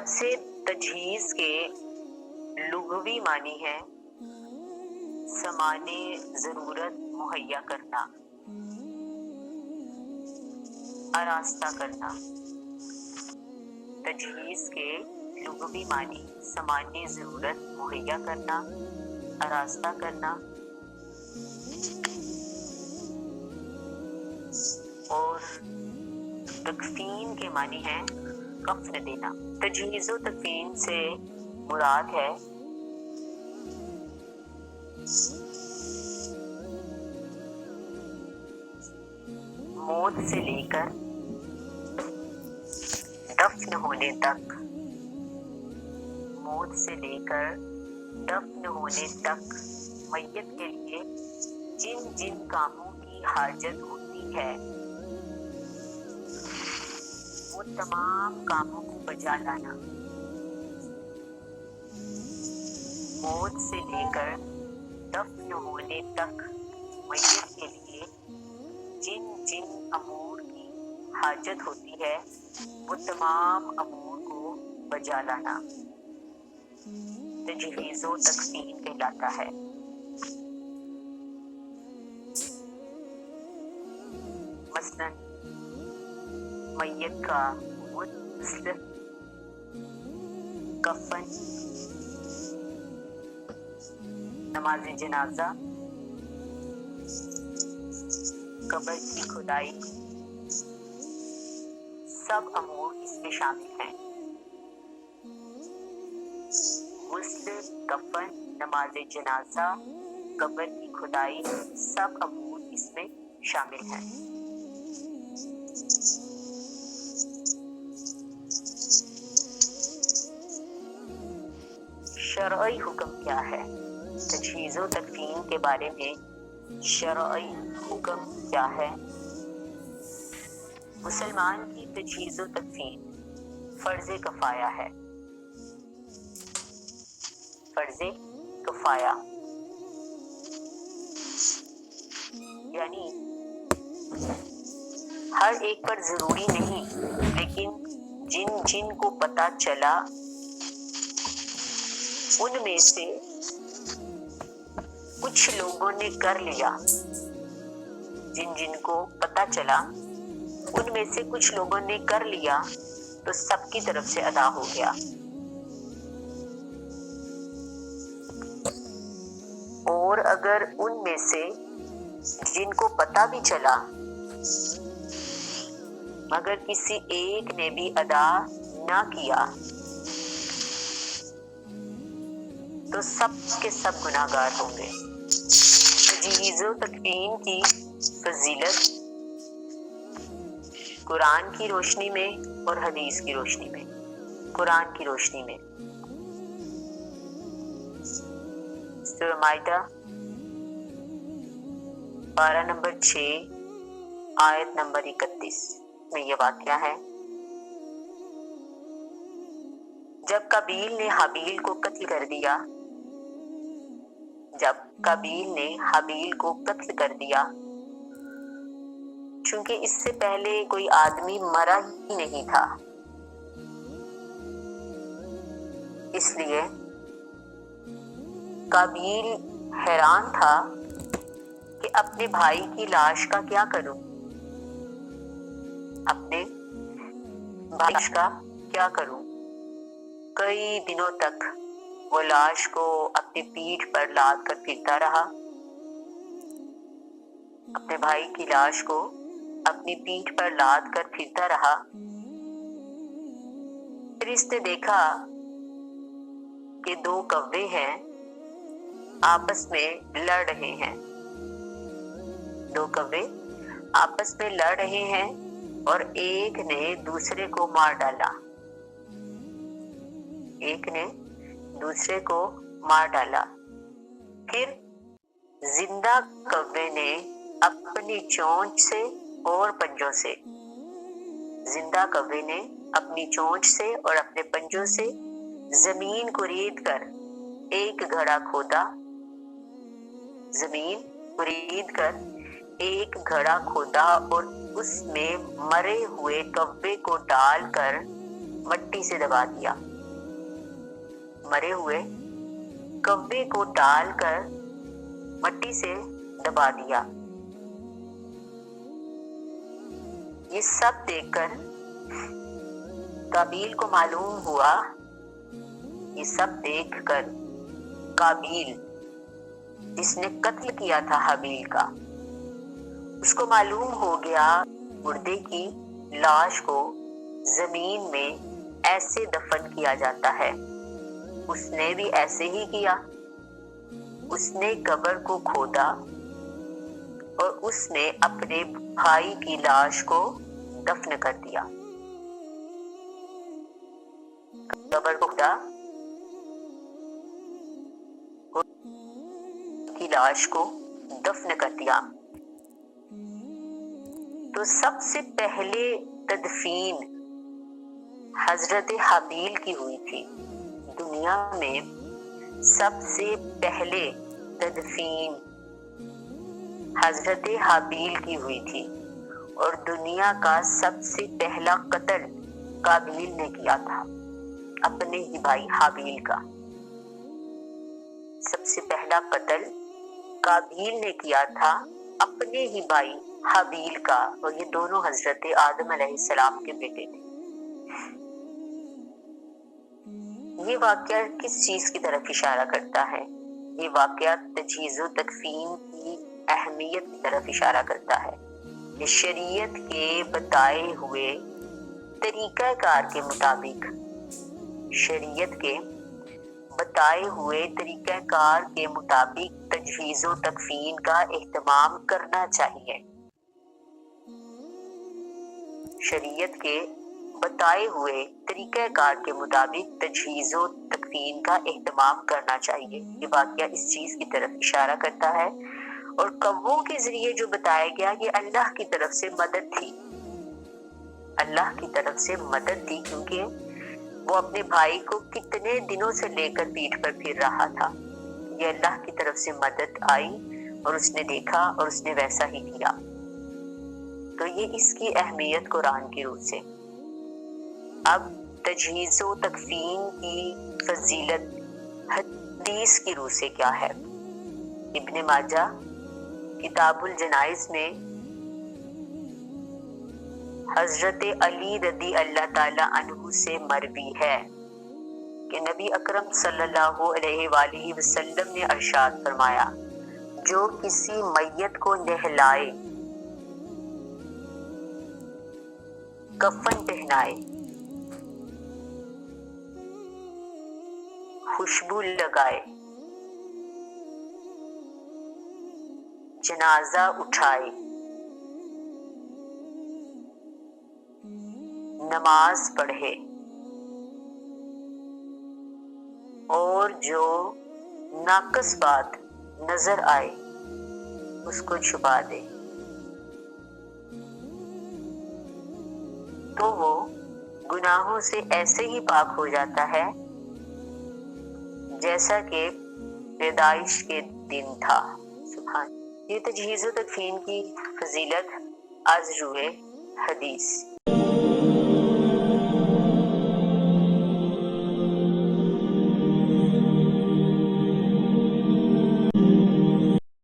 لفظ تجہیز کے لغوی معنی ہے سامان ضرورت مہیا کرنا، آراستہ کرنا۔ تجہیز کے لغوی معنی سامان ضرورت مہیا کرنا، آراستہ کرنا اور تکفین کے معنی ہے کفن دینا۔ تجہیز و تکفین سے مراد ہے موت سے لے کر دفن ہونے تک، موت سے لے کر دفن ہونے تک میت کے لیے جن جن کاموں کی حاجت ہوتی ہے وہ تمام کاموں کو بجا لانا۔ موت سے لے کر دفن ہونے تک میت کے لیے جن جن امور کی حاجت ہوتی ہے وہ تمام امور کو بجا لانا تجہیز و تکفین کہلاتا ہے۔ مثلاً میت کا غسل، کفن، نماز جنازہ، قبر کی کھدائی، سب امور اس میں شامل ہیں۔ غسل، کفن، نماز جنازہ، قبر کی کھدائی، سب امور اس میں شامل ہیں۔ شرعی حکم کیا ہے؟ تجہیز و تکفین کے بارے میں شرعی حکم کیا ہے؟ مسلمان کی تجہیز و تکفین فرض کفایہ ہے۔ فرض کفایہ یعنی ہر ایک پر ضروری نہیں، لیکن جن جن کو پتہ چلا ان میں سے کچھ لوگوں نے کر لیا، جن جن کو پتہ چلا ان میں سے کچھ لوگوں نے کر لیا تو سب کی طرف سے ادا ہو گیا۔ اور اگر ان میں سے جن کو پتہ بھی چلا مگر کسی ایک نے بھی ادا نہ کیا تو سب کے سب گناہگار ہوں گے۔ تجہیز و تکفین کی فضیلت قرآن کی روشنی میں اور حدیث کی روشنی میں۔ قرآن کی روشنی میں سورہ مائدہ پارہ نمبر 6 آیت نمبر 31 میں یہ واقعہ ہے، جب قابیل نے حابیل کو قتل کر دیا، جب قابیل نے حابیل کو قتل کر دیا، چونکہ اس سے پہلے کوئی آدمی مرا ہی نہیں تھا، اس لیے قابیل حیران تھا کہ اپنے بھائی کی لاش کا کیا کروں، اپنے بھائی لاش کا کیا کروں۔ کئی دنوں تک وہ لاش کو اپنی پیٹھ پر لاد کر پھرتا رہا، اپنے بھائی کی لاش کو اپنی پیٹھ پر لاد کر پھرتا رہا۔ پھر اس نے دیکھا کہ 2 کوے ہیں، آپس میں لڑ رہے ہیں، 2 کوے آپس میں لڑ رہے ہیں اور ایک نے دوسرے کو مار ڈالا، ایک نے دوسرے کو مار ڈالا۔ پھر زندہ کوے نے اپنی چونچ سے اور پنجوں سے، زندہ کوے نے اپنی چونچ سے اور اپنے پنجوں سے زمین کو رید کر ایک گھڑا کھودا، زمین کو رید کر ایک گھڑا کھودا اور اس میں مرے ہوئے کوے کو ڈال کر مٹی سے دبا دیا۔ مرے ہوئے کوے کو ڈال کر مٹی سے دبا دیا۔ یہ سب دیکھ کر قابیل کو معلوم ہوا، یہ سب دیکھ کر قابیل جس نے قتل کیا تھا حابیل کا، اس کو معلوم ہو گیا مردے کی لاش کو زمین میں ایسے دفن کیا جاتا ہے۔ اس نے بھی ایسے ہی کیا، اس نے قبر کو کھودا اور اس نے اپنے بھائی کی لاش کو دفن کر دیا۔ قبر کو کھودا، کی لاش کو دفن کر دیا۔ تو سب سے پہلے تدفین حضرت حابیل کی ہوئی تھی۔ دنیا میں سب سے پہلے تدفین حضرت حابیل کی ہوئی تھی، اور دنیا کا سب سے پہلا قتل قابیل نے کیا تھا اپنے ہی بھائی حابیل کا۔ سب سے پہلا قتل قابیل نے کیا تھا اپنے ہی بھائی حابیل کا، اور یہ دونوں حضرت آدم علیہ السلام کے بیٹے تھے۔ یہ واقعہ کس چیز کی طرف اشارہ کرتا ہے؟ یہ واقعہ تجہیز و تکفین کی اہمیت کی طرف اشارہ کرتا ہے۔ یہ شریعت کے بتائے ہوئے طریقہ کار کے مطابق، شریعت کے بتائے ہوئے طریقہ کار کے مطابق تجہیز و تکفین کا اہتمام کرنا چاہیے۔ شریعت کے بتائے ہوئے طریقہ کار کے مطابق تجہیز و تکفین کا اہتمام کرنا چاہیے۔ یہ واقعہ اس چیز کی طرف اشارہ کرتا ہے، اور کووں کے ذریعے جو بتایا گیا یہ اللہ کی طرف سے مدد تھی، اللہ کی طرف سے مدد تھی، کیونکہ وہ اپنے بھائی کو کتنے دنوں سے لے کر پیٹھ پر پھر رہا تھا۔ یہ اللہ کی طرف سے مدد آئی اور اس نے دیکھا اور اس نے ویسا ہی کیا۔ تو یہ اس کی اہمیت قرآن کی روح سے۔ اب تجہیز و تکفین کی فضیلت حدیث کی روح سے کیا ہے؟ ابن ماجہ کتاب الجنائز میں حضرت علی رضی اللہ تعالی عنہ سے مروی ہے کہ نبی اکرم صلی اللہ علیہ وآلہ وسلم نے ارشاد فرمایا، جو کسی میت کو نہلائے، کفن پہنائے، خوشبو لگائے، جنازہ اٹھائے، نماز پڑھے، اور جو ناقص بات نظر آئے اس کو چھپا دے، تو وہ گناہوں سے ایسے ہی پاک ہو جاتا ہے جیسا کہ پیدائش کے دن تھا۔ سبحان۔ یہ تجہیز و تکفین کی فضیلت از روئے حدیث۔